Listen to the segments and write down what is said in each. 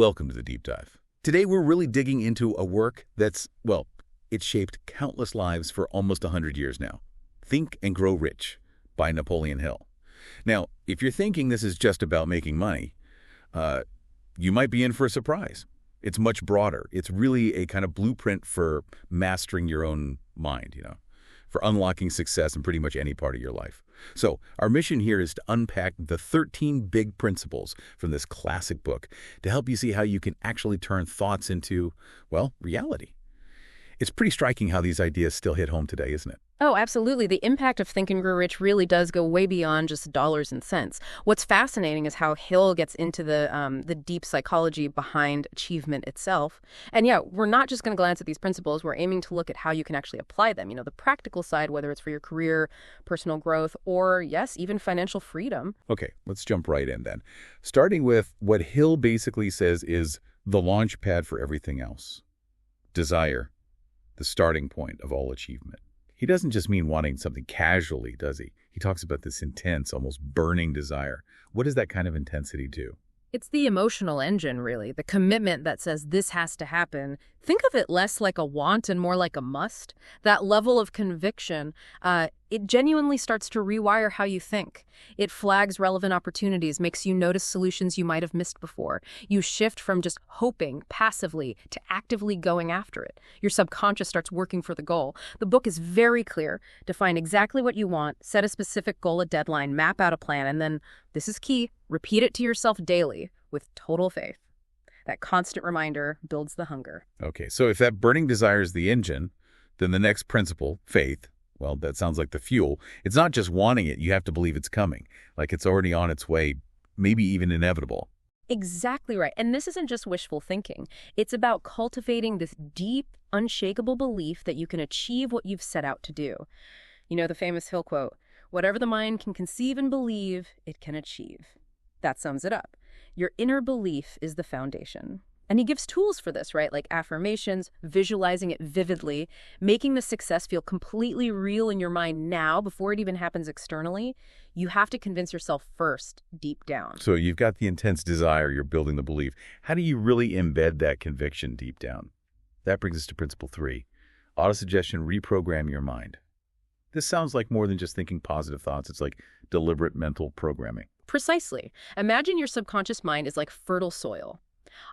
Welcome to the Deep Dive. Today we're really digging into a work that's, well, it's shaped countless lives for almost 100 years now. Think and Grow Rich by Napoleon Hill. Now, if you're thinking this is just about making money, you might be in for a surprise. It's much broader. It's really a kind of blueprint for mastering your own mind, for unlocking success in pretty much any part of your life. So our mission here is to unpack the 13 big principles from this classic book to help you see how you can actually turn thoughts into, well, reality. It's pretty striking how these ideas still hit home today, isn't it? Oh, absolutely. The impact of Think and Grow Rich really does go way beyond just dollars and cents. What's fascinating is how Hill gets into the deep psychology behind achievement itself. And yeah, we're not just going to glance at these principles. We're aiming to look at how you can actually apply them. The practical side, whether it's for your career, personal growth, or yes, even financial freedom. Okay, let's jump right in then. Starting with what Hill basically says is the launch pad for everything else. Desire, the starting point of all achievement. He doesn't just mean wanting something casually, does he? He talks about this intense, almost burning desire. What does that kind of intensity do? It's the emotional engine, really, the commitment that says this has to happen. Think of it less like a want and more like a must. That level of conviction, it genuinely starts to rewire how you think. It flags relevant opportunities, makes you notice solutions you might have missed before. You shift from just hoping passively to actively going after it. Your subconscious starts working for the goal. The book is very clear. Define exactly what you want, set a specific goal, a deadline, map out a plan, and then, this is key, repeat it to yourself daily with total faith. That constant reminder builds the hunger. Okay, so if that burning desire is the engine, then the next principle, faith, well, that sounds like the fuel. It's not just wanting it. You have to believe it's coming, like it's already on its way, maybe even inevitable. Exactly right. And this isn't just wishful thinking. It's about cultivating this deep, unshakable belief that you can achieve what you've set out to do. The famous Hill quote, "Whatever the mind can conceive and believe, it can achieve." That sums it up. Your inner belief is the foundation. And he gives tools for this, right? Like affirmations, visualizing it vividly, making the success feel completely real in your mind now before it even happens externally. You have to convince yourself first, deep down. So you've got the intense desire, you're building the belief. How do you really embed that conviction deep down? That brings us to principle 3. Autosuggestion, reprogram your mind. This sounds like more than just thinking positive thoughts. It's like deliberate mental programming. Precisely. Imagine your subconscious mind is like fertile soil.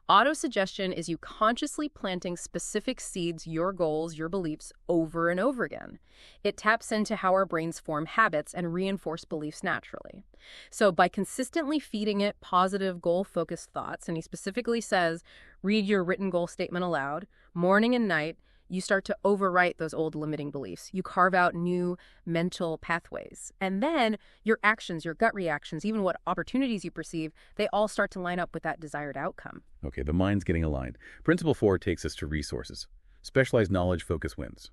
Autosuggestion is you consciously planting specific seeds, your goals, your beliefs, over and over again. It taps into how our brains form habits and reinforce beliefs naturally. So by consistently feeding it positive, goal-focused thoughts, and he specifically says, read your written goal statement aloud, morning and night, you start to overwrite those old limiting beliefs. You carve out new mental pathways. And then your actions, your gut reactions, even what opportunities you perceive, they all start to line up with that desired outcome. Okay, the mind's getting aligned. Principle 4 takes us to resources. Specialized knowledge, focus wins.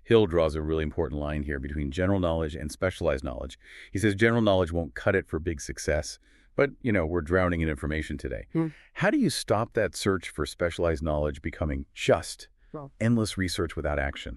Hill draws a really important line here between general knowledge and specialized knowledge. He says general knowledge won't cut it for big success. But, we're drowning in information today. How do you stop that search for specialized knowledge becoming just endless research without action?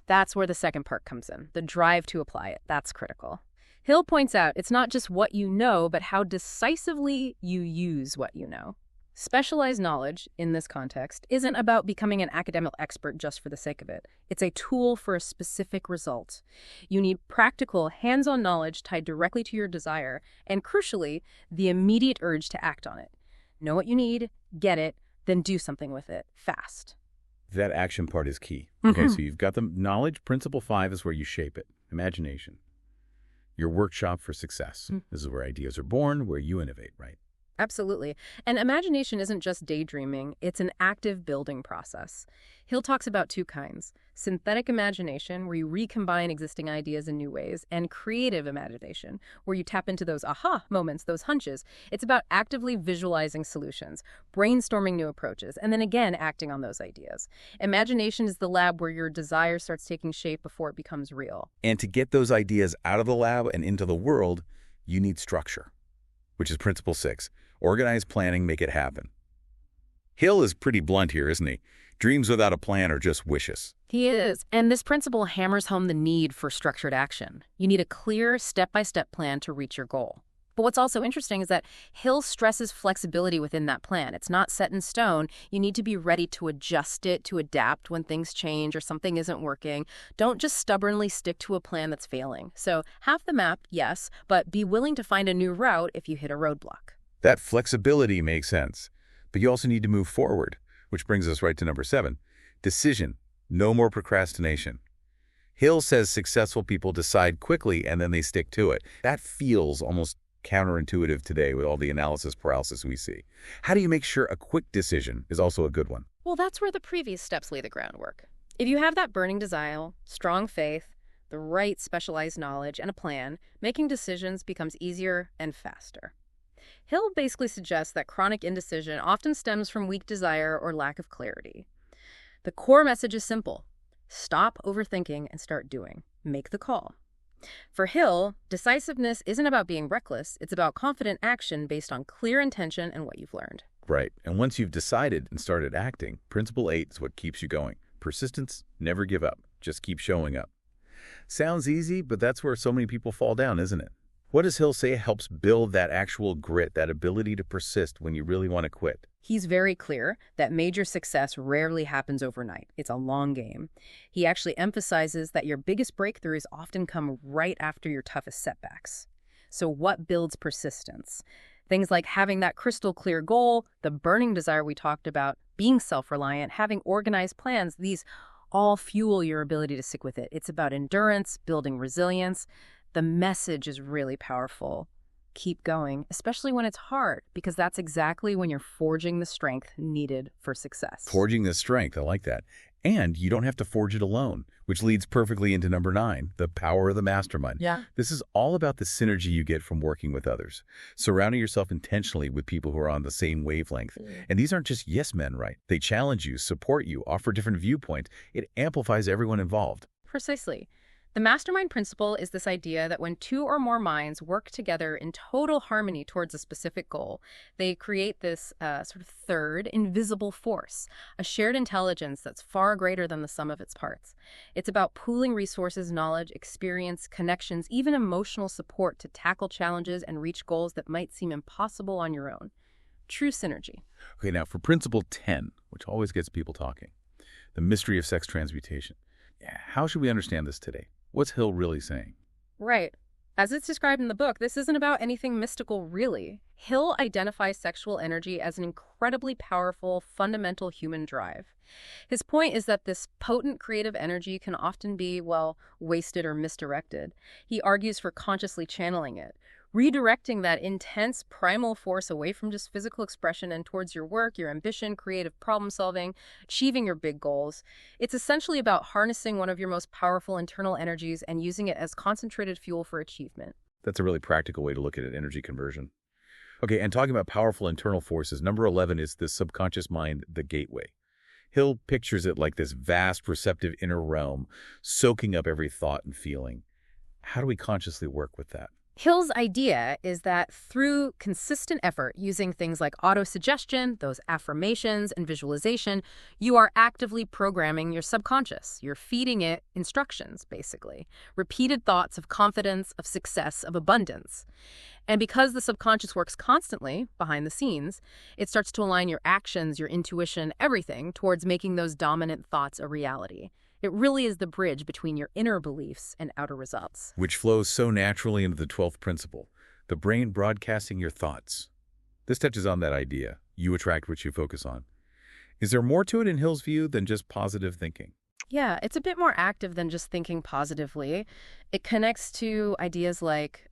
That's where the second part comes in. The drive to apply it. That's critical. Hill points out it's not just what you know, but how decisively you use what you know. Specialized knowledge, in this context, isn't about becoming an academic expert just for the sake of it. It's a tool for a specific result. You need practical, hands-on knowledge tied directly to your desire, and crucially, the immediate urge to act on it. Know what you need, get it, then do something with it, fast. That action part is key. Okay, so you've got the knowledge. Principle 5 is where you shape it. Imagination. Your workshop for success. This is where ideas are born, where you innovate, right? Absolutely. And imagination isn't just daydreaming, it's an active building process. Hill talks about two kinds: synthetic imagination, where you recombine existing ideas in new ways, and creative imagination, where you tap into those aha moments, those hunches. It's about actively visualizing solutions, brainstorming new approaches, and then again acting on those ideas. Imagination is the lab where your desire starts taking shape before it becomes real. And to get those ideas out of the lab and into the world, you need structure, which is principle 6. Organized planning, make it happen. Hill is pretty blunt here, isn't he? Dreams without a plan are just wishes. He is. And this principle hammers home the need for structured action. You need a clear, step-by-step plan to reach your goal. But what's also interesting is that Hill stresses flexibility within that plan. It's not set in stone. You need to be ready to adjust it, to adapt when things change or something isn't working. Don't just stubbornly stick to a plan that's failing. So have the map, yes, but be willing to find a new route if you hit a roadblock. That flexibility makes sense. But you also need to move forward, which brings us right to number 7. Decision. No more procrastination. Hill says successful people decide quickly and then they stick to it. That feels almost counterintuitive today with all the analysis paralysis we see. How do you make sure a quick decision is also a good one? Well, that's where the previous steps lay the groundwork. If you have that burning desire, strong faith, the right specialized knowledge, and a plan, making decisions becomes easier and faster. Hill basically suggests that chronic indecision often stems from weak desire or lack of clarity. The core message is simple. Stop overthinking and start doing. Make the call. For Hill, decisiveness isn't about being reckless. It's about confident action based on clear intention and what you've learned. Right. And once you've decided and started acting, Principle 8 is what keeps you going. Persistence, never give up. Just keep showing up. Sounds easy, but that's where so many people fall down, isn't it? What does Hill say helps build that actual grit, that ability to persist when you really want to quit? He's very clear that major success rarely happens overnight. It's a long game. He actually emphasizes that your biggest breakthroughs often come right after your toughest setbacks. So what builds persistence? Things like having that crystal clear goal, the burning desire we talked about, being self-reliant, having organized plans, these all fuel your ability to stick with it. It's about endurance, building resilience. The message is really powerful. Keep going, especially when it's hard, because that's exactly when you're forging the strength needed for success. Forging the strength, I like that. And you don't have to forge it alone, which leads perfectly into number 9, the power of the mastermind. Yeah. This is all about the synergy you get from working with others, surrounding yourself intentionally with people who are on the same wavelength. And these aren't just yes men, right? They challenge you, support you, offer different viewpoints. It amplifies everyone involved. Precisely. The mastermind principle is this idea that when 2 or more minds work together in total harmony towards a specific goal, they create this sort of third, invisible force, a shared intelligence that's far greater than the sum of its parts. It's about pooling resources, knowledge, experience, connections, even emotional support to tackle challenges and reach goals that might seem impossible on your own. True synergy. Okay, now for principle 10, which always gets people talking, the mystery of sex transmutation. How should we understand this today? What's Hill really saying? Right. As it's described in the book, this isn't about anything mystical, really. Hill identifies sexual energy as an incredibly powerful, fundamental human drive. His point is that this potent creative energy can often be, well, wasted or misdirected. He argues for consciously channeling it, redirecting that intense primal force away from just physical expression and towards your work, your ambition, creative problem solving, achieving your big goals. It's essentially about harnessing one of your most powerful internal energies and using it as concentrated fuel for achievement. That's a really practical way to look at it, energy conversion. Okay, and talking about powerful internal forces, number 11 is the subconscious mind, the gateway. Hill pictures it like this vast, receptive inner realm, soaking up every thought and feeling. How do we consciously work with that? Hill's idea is that through consistent effort using things like autosuggestion, those affirmations, and visualization, you are actively programming your subconscious. You're feeding it instructions, basically. Repeated thoughts of confidence, of success, of abundance. And because the subconscious works constantly behind the scenes, it starts to align your actions, your intuition, everything towards making those dominant thoughts a reality. It really is the bridge between your inner beliefs and outer results. Which flows so naturally into the 12th principle, the brain broadcasting your thoughts. This touches on that idea. You attract what you focus on. Is there more to it in Hill's view than just positive thinking? Yeah, it's a bit more active than just thinking positively. It connects to ideas like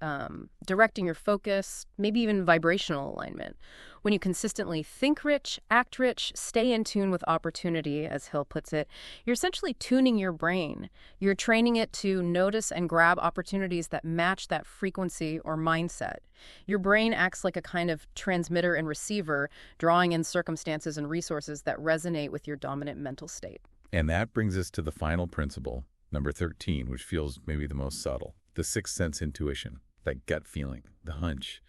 directing your focus, maybe even vibrational alignment. When you consistently think rich, act rich, stay in tune with opportunity, as Hill puts it, you're essentially tuning your brain. You're training it to notice and grab opportunities that match that frequency or mindset. Your brain acts like a kind of transmitter and receiver, drawing in circumstances and resources that resonate with your dominant mental state. And that brings us to the final principle, number 13, which feels maybe the most subtle, the sixth sense intuition, that gut feeling, the hunch,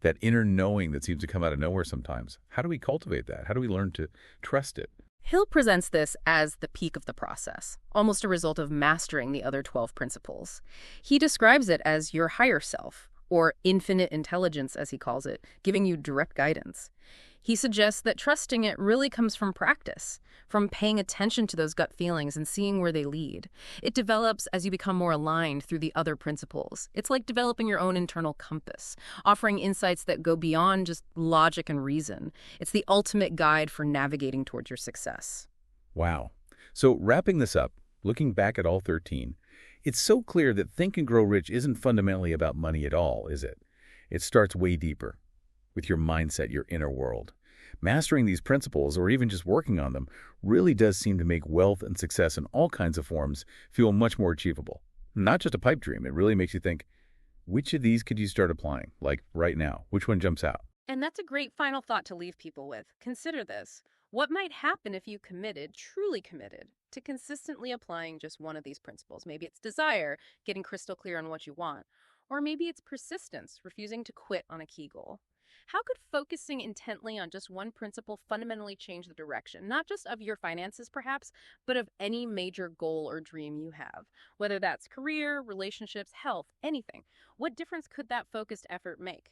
that inner knowing that seems to come out of nowhere sometimes. How do we cultivate that? How do we learn to trust it? Hill presents this as the peak of the process, almost a result of mastering the other 12 principles. He describes it as your higher self, or infinite intelligence, as he calls it, giving you direct guidance. He suggests that trusting it really comes from practice, from paying attention to those gut feelings and seeing where they lead. It develops as you become more aligned through the other principles. It's like developing your own internal compass, offering insights that go beyond just logic and reason. It's the ultimate guide for navigating towards your success. Wow. So wrapping this up, looking back at all 13, it's so clear that Think and Grow Rich isn't fundamentally about money at all, is it? It starts way deeper, with your mindset, your inner world. Mastering these principles, or even just working on them, really does seem to make wealth and success in all kinds of forms feel much more achievable. Not just a pipe dream. It really makes you think, which of these could you start applying? Like right now, which one jumps out? And that's a great final thought to leave people with. Consider this. What might happen if you committed, truly committed, to consistently applying just one of these principles? Maybe it's desire, getting crystal clear on what you want. Or maybe it's persistence, refusing to quit on a key goal. How could focusing intently on just one principle fundamentally change the direction, not just of your finances perhaps, but of any major goal or dream you have? Whether that's career, relationships, health, anything. What difference could that focused effort make?